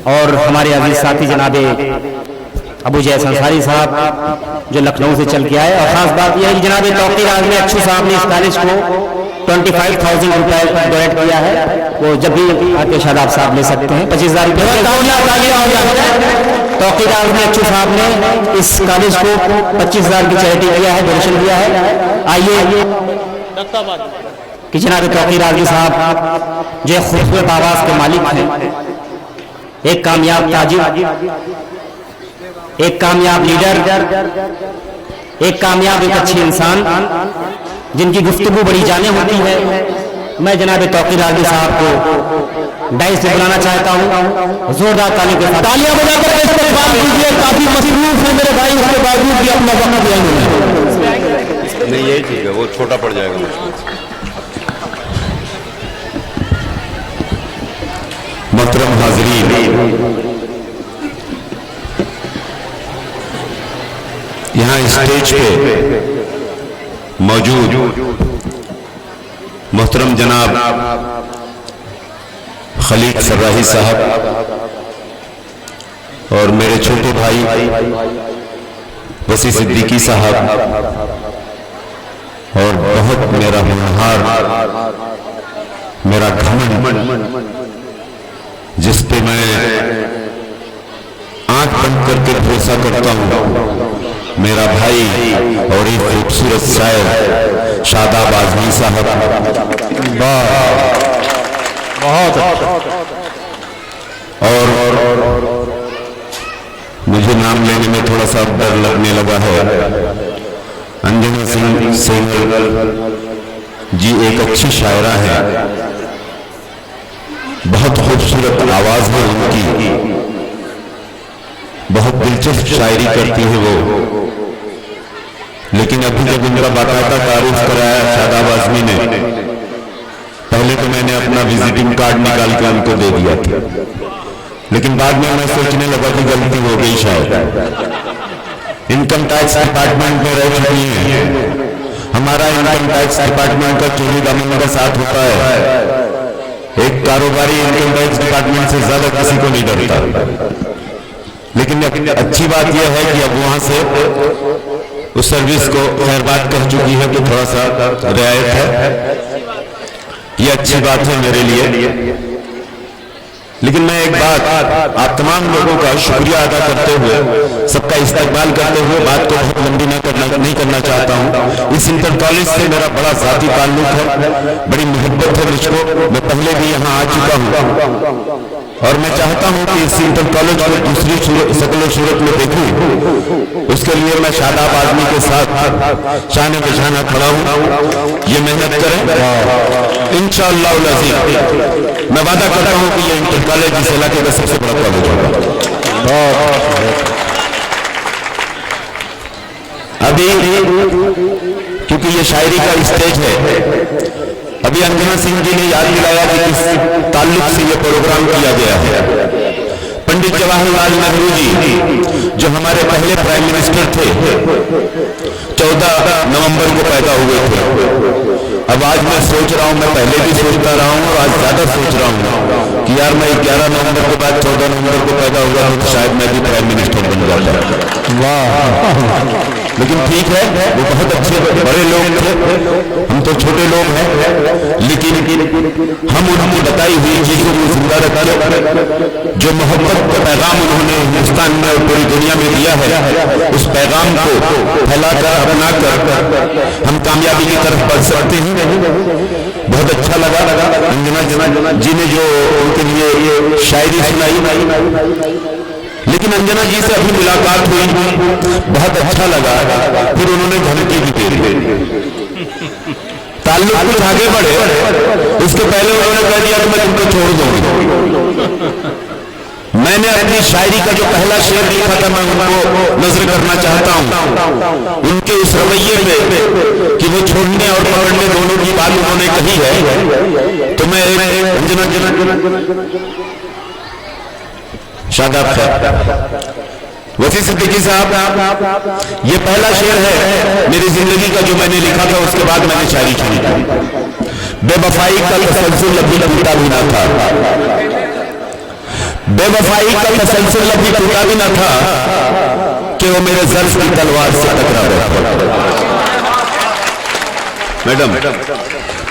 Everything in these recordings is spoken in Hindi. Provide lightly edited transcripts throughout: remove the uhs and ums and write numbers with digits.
और हमारे अजीज साथी जनाबे अबू जैस अंसारी साहब जो लखनऊ से चल के आए। और ख़ास बात यह है कि जनाबे तौक़ीर आज़मी अच्छू साहब ने इस कॉलेज को 25,000 रुपये डोनेट किया है। वो जब भी आके शादाब साहब ले सकते हैं। 25,000 रुपये तौक़ीर आज़मी अच्छू साहब ने इस कॉलेज को 25,000 की चैरिटी किया है, डोनेशन किया है। आइए कि जनाब तौक़ीर आज़मी साहब जो खूबसूरत आवाज़ के मालिक हैं, एक कामयाब ताजिर, एक कामयाब लीडर, एक कामयाब एक अच्छे इंसान जिनकी गुफ्तगू बड़ी जाने होती है। मैं जनाब तौक़ीर आज़मी साहब को डाइस से बुलाना चाहता हूँ। जोरदार तालियों के साथ तालियां बजाकर इस्तेमाल कीजिए। काफी मसरूफ है मेरे भाई, उसके बावजूद भी अपना वक्त दिया उन्होंने। नहीं यही ठीक है, वो छोटा पड़ जाएगा। मोहतरम हाज़रीन, यहाँ स्टेज पे मौजूद मोहतरम जनाब खलील सर्राही साहब और मेरे छोटे भाई वसी सिद्दीकी साहब और बहुत मेरा होनहार, मेरा घमंड जिस पे मैं आंख बंद करके भरोसा करता हूँ, मेरा भाई और एक खूबसूरत शायर शादाब आज़मी साहब। बहुत और मुझे नाम लेने में थोड़ा सा डर लगने लगा है। अंजना सिंह सेंगर जी एक अच्छी शायरा है, बहुत खूबसूरत आवाज है उनकी, बहुत दिलचस्प शायरी करती है वो। लेकिन अभी जब उनका बाकायदा तारीफ कराया शादाब आज़मी ने, पहले तो मैंने अपना विजिटिंग कार्ड निकाल के उनको दे दिया था, लेकिन बाद में मैं सोचने लगा कि गलती हो गई शायद। इनकम टैक्स डिपार्टमेंट में रह चुकी हैं, हमारा इनकम टैक्स डिपार्टमेंट का चोरी दामन का साथ होता है। एक कारोबारी इनकम टैक्स डिपार्टमेंट से ज्यादा किसी को नहीं डरता। लेकिन अच्छी बात यह है कि अब वहां से उस सर्विस को खैर बात कर चुकी है तो थोड़ा सा रियायत है, ये अच्छी बात है मेरे लिए। लेकिन मैं एक बात आप तमाम लोगों का शुक्रिया अदा करते हुए, सबका इस्तेमाल करते हुए बात को बहुत लंबी नहीं करना चाहता हूँ। इस इंटर कॉलेज से मेरा बड़ा ज़ाती ताल्लुक है, बड़ी मोहब्बत है मुझको। मैं पहले भी यहाँ आ चुका हूँ और मैं चाहता हूँ कि इस इंटर कॉलेज को दूसरी शक्ल सूरत में देखूँ। उसके लिए मैं शादाब आज़मी के साथ शान बशाना खड़ा हूँ। ये मेहनत करें इंशाअल्लाह अज़ीज़। मैं वादा करता हूँ कि ये इंटर कॉलेज इस इलाके का सबसे बड़ा कॉलेज होगा। अभी क्योंकि ये शायरी का स्टेज है, अभी अंजना सिंह जी ने याद दिलाया कि किस ताल्लुक से ये प्रोग्राम किया गया है। पंडित जवाहरलाल नेहरू जी जो हमारे पहले प्राइम मिनिस्टर थे, 14 नवंबर को पैदा हुए थे। अब आज मैं सोच रहा हूँ, मैं पहले भी सोचता रहा हूँ और आज ज्यादा सोच रहा हूँ कि यार मैं 11 नवंबर के बाद 14 नवंबर को पैदा हुआ तो शायद मैं भी प्राइम मिनिस्टर बन जाता। वाह, लेकिन ठीक है, वो बहुत अच्छे बड़े लोग थे, हम तो छोटे लोग हैं, लेकिन हम उनकी बताई हुई चीजों को जिंदा रखते, जो मोहब्बत का पैगाम उन्होंने हिंदुस्तान में और पूरी दुनिया में दिया है, उस पैगाम को फैलाकर अपनाकर हम कामयाबी की तरफ बढ़ सकते हैं। बहुत अच्छा लगा अंजना जी ने जो उनके लिए शायरी सुनाई। लेकिन अंजना जी से अभी मुलाकात हुई, बहुत अच्छा लगा। फिर उन्होंने धमकी भी दे दी, ताल्लुक कुछ आगे बढ़े, उसके पहले उन्होंने कह दिया कि मैं तुमको छोड़ दूंगी। मैंने अपनी शायरी का जो पहला शेर लिखा था, मैं उनको नजर करना चाहता हूँ। उनके उस रवैये में कि वो छोड़ने और पकड़ने दोनों की बात उन्होंने कही है, तो मैं अंजना शादाब वसी सिद्दीकी साहब, ये पहला शेर है मेरी जिंदगी का जो मैंने लिखा था, उसके बाद मैंने शायरी छोड़ी थी। बेवफाई का तसलसल अभी टूटा भी ना था, बेवफाई का तसलसल अभी टूटा भी न था कि वो मेरे ज़र्फ की तलवार से टकरा बैठा। मैडम,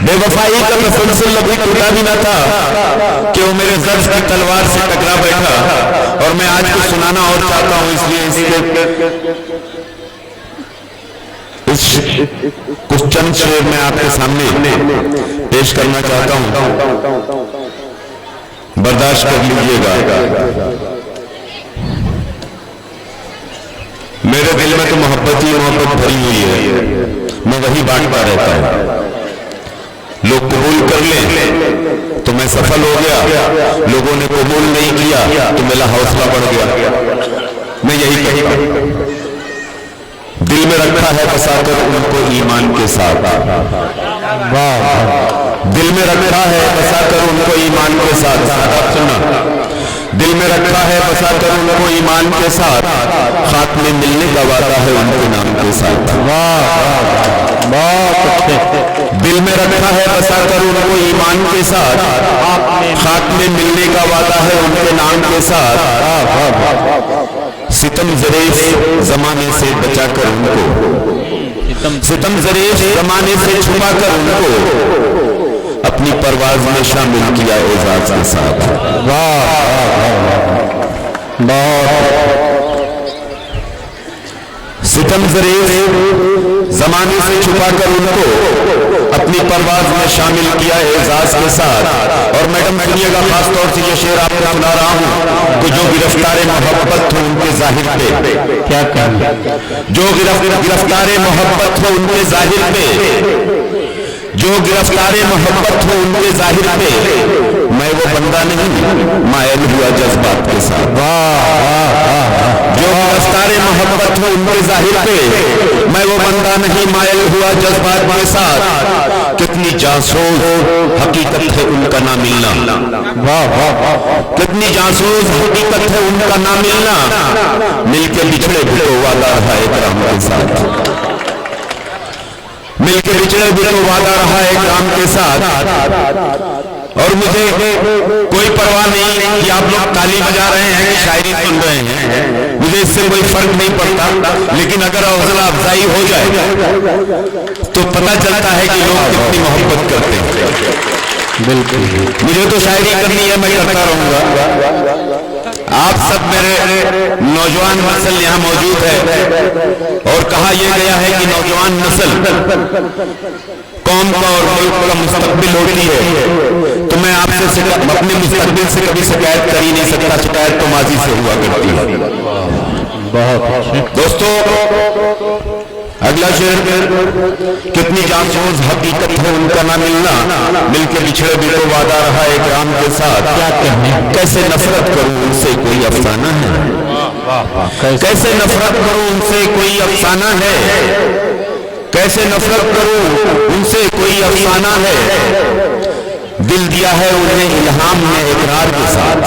बेवफाई का तसलसल अभी टूटा भी न था कि वो मेरे ज़र्फ की तलवार से टकरा बैठा। और मैं आज कुछ सुनाना और चाहता हूं, इसलिए कुछ चंद शेर मैं आपके सामने पेश करना चाहता हूं, बर्दाश्त कर लीजिएगा। मेरे दिल में तो मोहब्बत ही मोहब्बत भरी हुई है, मैं वही बांटता रहता हूं। लोग कबूल कर ले तो मैं सफल हो गया, लोगों ने कबूल नहीं किया तो मेरा हौसला बढ़ गया। मैं यही कहता, दिल में रखा है बसाकर उनको ईमान के साथ। दिल में रखा है बसाकर उनको ईमान के साथ। आप सुनना, दिल में रखा है बसाकर उनको ईमान के साथ, खाक में मिलने का वादा है उनके नाम के साथ। दिल में रखा है बसाकर उनको ईमान के साथ, खाक में मिलने का वादा है उनके नाम के साथ। सितम ज़रेश जमाने से बचाकर उनको, सितम ज़रेश जमाने से छुपाकर उनको अपनी परवाज में शामिल किया एजाज के साथ। सितम ज़रेश जमाने से छुपाकर उनको अपनी परवाज में शामिल किया एजाज के साथ। और मैडम सुनिएगा, खासतौर से ये शेर आपको सुना रहा हूं कि जो गिरफ्तार मोहब्बत हो उनके जाहिर पे, क्या कहें, जो गिरफ्तार मोहब्बत हो उनके जाहिर पे, जो गिरफ्तार मोहब्बत हो उनके जाहिर पे, मैं वो बंदा नहीं मायल हुआ जज्बात के साथ। जो गिरफ्तार मोहब्बत हो उनके जाहिर पे, मैं वो बंदा नहीं मायल हुआ जज्बात के साथ। कितनी जासूस हकीकत है उनका ना मिलना, कितनी जासूस हकीकत है उनका ना मिलना, मिलके बिछड़े भी तो वादा रहा इकराम के साथ, मिलके बिछड़े भी तो वादा रहा इकराम के साथ। और मुझे कोई परवाह नहीं कि आप लोग ताली बजा रहे हैं कि शायरी सुन रहे हैं, मुझे इससे कोई फर्क नहीं पड़ता। लेकिन अगर हौसला अफजाई हो जाए तो पता चलता है कि लोग कितनी मोहब्बत करते हैं। बिल्कुल, मुझे तो शायरी करनी है, मैं करता रहूंगा। आप सब मेरे नौजवान नस्ल यहाँ मौजूद है और कहा यह गया है कि नौजवान नस्ल कौम का और मुल्क का मुस्तकबिल होती है। तो मैं आपसे अपने मुस्तकबिल से कभी शिकायत कर ही नहीं सकता, शिकायत तो माजी से हुआ करती है। बहुत दोस्तों, अगला शेर, कितनी जासूस हकीकत है उनका ना मिलना, मिलके बिछड़े भी तो वादा रहा इकराम के साथ। क्या कहने, कैसे नफरत करूं उनसे कोई अफसाना है, कैसे नफरत करूं उनसे कोई अफसाना है, कैसे नफरत करूं उनसे कोई अफसाना है। दिल दिया है उन्हें इल्हाम में इकरार के साथ।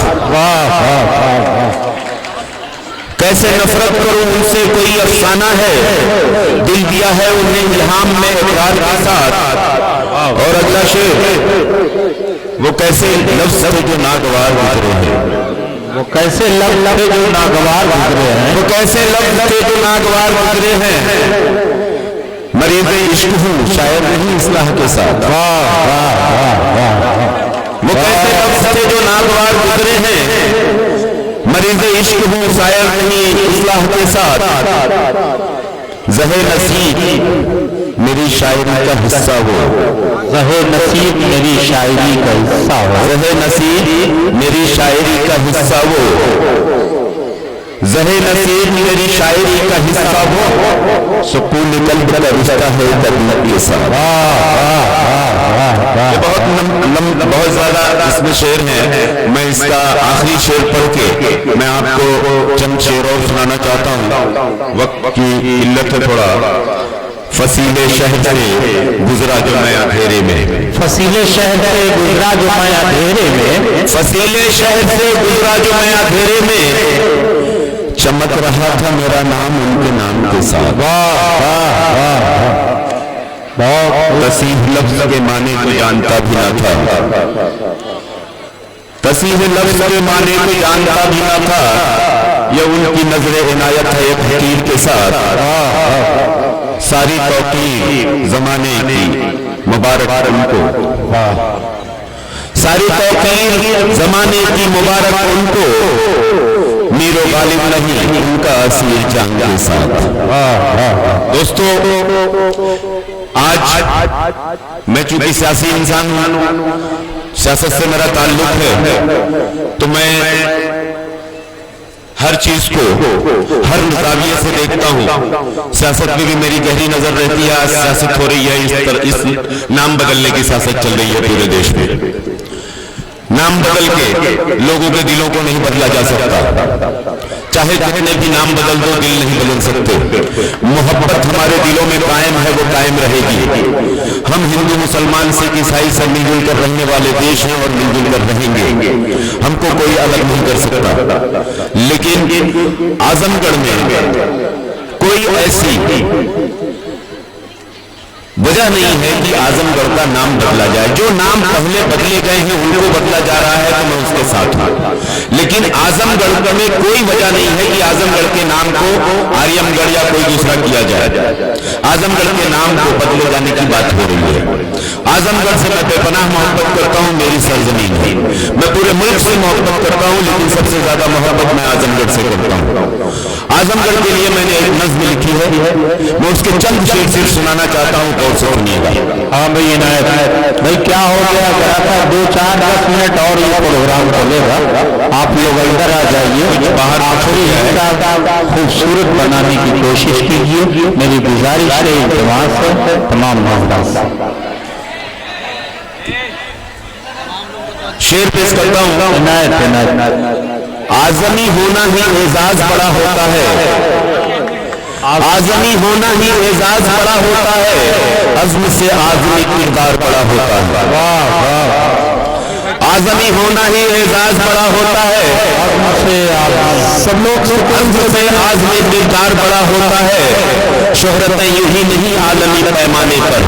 कैसे नफरत करूं उनसे कोई अफसाना है, दिल दिया है उन्हें इल्हाम में इकरार के साथ। और अगला शेर, वो कैसे लफ्ज़ थे जो नागवार गुजरे हैं, वो कैसे लफ्ज़ थे जो नागवार गुजरे हैं, वो कैसे लफ्ज़ थे जो नागवार गुजरे हैं। मरीज़ इश्क हूँ शायर नहीं इस्लाह के साथ। वो कैसे लफ्ज़ थे जो नागवार गुजरे हैं, मरीज़ इश्क हूँ शायर नहीं इस्लाह के साथ। ज़हे नसीब मेरी शायरी का हिस्सा हो, ज़हे नसीब मेरी शायरी का हिस्सा हो, ज़हे नसीब मेरी शायरी का हिस्सा हो, ज़हे नसीब मेरी शायरी का हिस्सा हो, सुकून कल्ब का रिश्ता है तबीयत के साथ। बहुत ज्यादा इसमें शेर है, मैं इसका आखिरी शेर पढ़ के मैं आपको चंद शेर और सुनाना चाहता हूँ, वक्त की इल्लत है थोड़ा। फसीले शहर से गुजरा जो मैं अंधेरे में, फसीले शहर से गुजरा जो मैं अंधेरे में, फसीले शहर से गुजरा जो मैं अंधेरे में, चमक रहा था मेरा नाम उनके नाम के साथ। तसीह लफ्ज़ के माने को जानता भी ना था, तसीह लफ्ज के माने को जानता भी ना था, यह उनकी नजर इनायत है एक हकीर के साथ। सारी तौकीर जमाने की मुबारक उनको, सारी तौकीर जमाने की मुबारक उनको, मीरो गालिब नहीं उनका असीर जान के साथ। दोस्तों, आज मैं चूंकि सियासी इंसान हूं, सियासत से मेरा ताल्लुक है, तो मैं हर चीज को हर नज़ारिए से देखता हूं। सियासत में भी मेरी गहरी नजर रहती है। आज सियासत हो रही है, इस नाम बदलने की सियासत चल रही है पूरे देश में। नाम बदल के लोगों के दिलों को नहीं बदला जा सकता, चाहे जितने भी नाम बदल दो दिल नहीं बदल सकते। मोहब्बत हमारे दिलों में कायम है, वो कायम रहेगी। हम हिंदू मुसलमान सिख ईसाई सब मिलजुल कर रहने वाले देश हैं और मिलजुल कर रहेंगे, हमको कोई अलग नहीं कर सकता। लेकिन आजमगढ़ में कोई ऐसी वजह नहीं है कि आजमगढ़ का नाम बदला जाए। जो नाम पहले बदले गए हैं उनको बदला जा रहा है तो मैं उसके साथ हूं, लेकिन आजमगढ़ में कोई वजह नहीं है कि आजमगढ़ के नाम को आर्यमगढ़ या कोई दूसरा किया जाए। आजमगढ़ के नाम को बदले जाने की बात हो रही है। आजमगढ़ से मैं बेपनाह मोहब्बत करता हूं, मेरी सरजमीन है। मैं पूरे मुल्क से मोहब्बत करता हूं, लेकिन सबसे ज्यादा मोहब्बत मैं आजमगढ़ से करता हूं। आजमगढ़ के लिए मैंने एक नज्म लिखी है, मैं उसके चंद शेर सिर्फ सुनाना चाहता हूं, गौर से सुनिएगा। हाँ भाई इनायत भाई, क्या हो गया जरा सा 2-4-10 मिनट और ये प्रोग्राम चलेगा। आप लोग अंदर आ जाइए, बाहर आखिरी हिस्सा खूबसूरत बनाने की कोशिश कीजिए। मेरी गुजारिश है इल्तिमास है तमाम मेहमान से। शेर पेश करता हूं। आजमी होना ही एजाज बड़ा होता है, आजमी होना ही एजाज बड़ा होता है, अज़्म से आजमी किरदार बड़ा होता है। वाह वाह, आजमी होना ही एजाज बड़ा होता है, सब लोग अज़्म से आजमी किरदार बड़ा होता है। शोहरतें यूं ही नहीं आलमी पैमाने पर,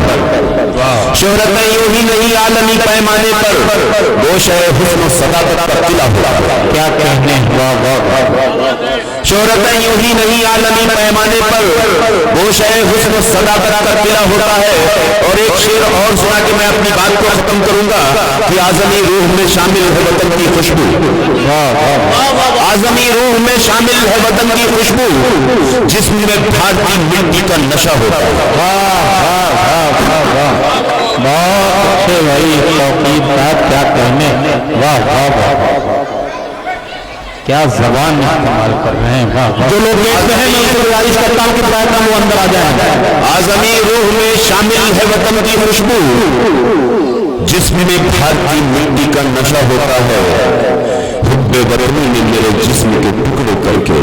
शोहरतें यूं ही नहीं आलमी पैमाने पर, गोश है हुस्न सदाकत का किला होता है। क्या कहने, वाह वाह। शोहरतें यूं ही नहीं आलमी पैमाने पर, गोश है हुस्न सदाकत का किला होता है। और एक शेर और सुना के मैं अपनी बात को खत्म करूंगा कि आजमी रूह में शामिल है वतन की खुशबू, आजमी रूह में शामिल है वतन की खुशबू, जिसमें भारतीय मिट्टी का नशा होता है। बहुत अच्छे भाई, तौकीद साहब क्या कहने, वाह वाह वाह, क्या जबान इस्तेमाल कर रहे हैं। वाह, जो लोग गेट में हैं मैं उनसे गुजारिश करता हूँ कि प्रोग्राम वो अंदर आ जाए। आजमी रूह में शामिल है वतन की खुशबू, जिसमें भारतीय मिट्टी का नशा होता है। हुब्बे वतनी ने मेरे जिस्म के टुकड़े करके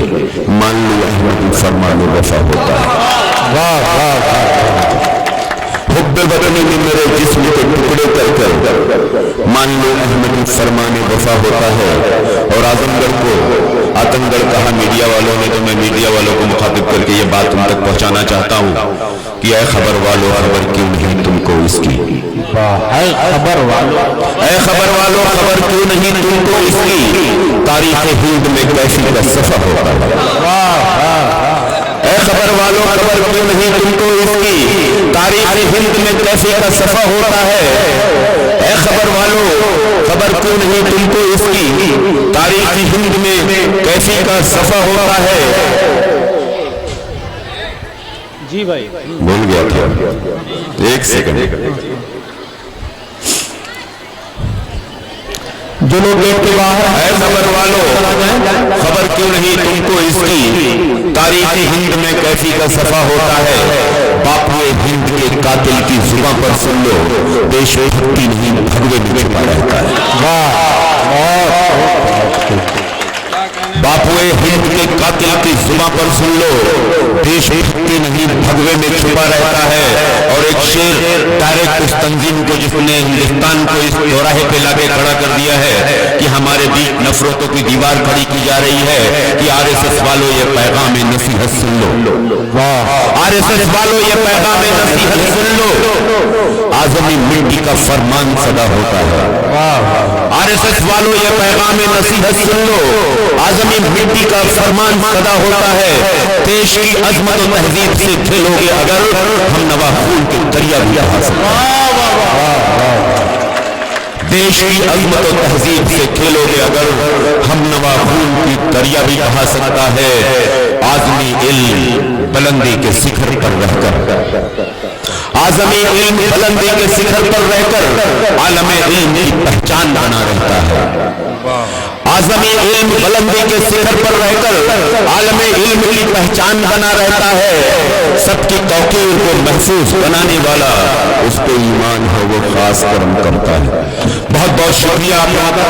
मान लो अहमद फरमाने वफा होता है। वाह वाह, हुब्बे वतनी ने मेरे जिस्म के टुकड़े कर मान लो अहमद फरमाने वफा होता है। और आजमगढ़ को आतंकगढ़ कहा मीडिया वालों ने, तो मैं मीडिया वालों को मुखातिब करके ये बात उन तक पहुंचाना चाहता हूं कि ऐ खबर वालों खबर क्यों नहीं तुमको इसकी, खबर वालों, ऐ खबर वालों खबर क्यों नहीं तुमको इसकी, तारीख हिंद में कैफी का सफा होता है। ऐ खबर वालों खबर क्यों नहीं तुमको इसकी, तारीख हिंद में कैफी का सफा होता है। ऐ खबर वालों खबर क्यों नहीं तुमको इसकी, तारीख हिंद में कैफी का सफा होता है। जी भाई भूल गया था, एक सेकंड। जो लोग गेट के बाहर है खबर वालों खबर क्यों नहीं तुमको इसकी, तारीख हिंद में कैफी का सफा होता है। बापू हिंद के कातिल की जुबान पर सुन लो, देशभक्ति नहीं भगवे में छुपा रहता है। बापुए हिंद के कातिल की जुबान पर सुन लो, देशभक्ति नहीं भगवे में छुपा रहता है। और एक शेर डायरेक्ट उस तंजीम को जिसने हिंदुस्तान को इस चौराहे पे लाके खड़ा कर दिया है कि हमारे बीच नफरतों की दीवार खड़ी की जा रही है कि आरएसएस वालों ये पैगाम नसीहत सुन लो, आरएसएस वालों ये पैगाम नसीहत सुन लो। आजमी मिट्टी का फरमान सदा होता है। आरएसएस वालों ये पैगाम नसीहत सुन लो, आजमी मिट्टी का फरमान सदा होता है। देश की अजमत और तहजीब से खेलोगे अगर, हम नवा खून के दरिया भी बहा सकते हैं। देश की अजमत और तहजीब से खेलोगे अगर, हम नवा खून की दरिया भी बहा सकता है। आजमी इल्म बुलंदी के शिखर पर रहकर, आजमी इल्म बुलंदी के शिखर पर रहकर आलम इल्म की पहचान बना रहता है। आजमी इल्म बुलंदी के शिखर पर रहकर आलम इल्म की पहचान बना रहता है। सबकी तौकीर को महसूस बनाने वाला उस पे ईमान है, वो खास कर्म करता है। बहुत बहुत शुक्रिया आप लोगों का,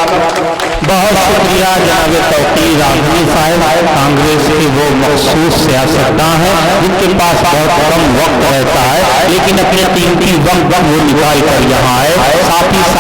बहुत शुक्रिया जनाब तौकीर आजमी साहब। कांग्रेस के वो मखसूस सियासतदां हैं जिनके पास बहुत कम वक्त रहता है, लेकिन अपने कीमती वक्त वो निकाल कर यहाँ आए। साथ ही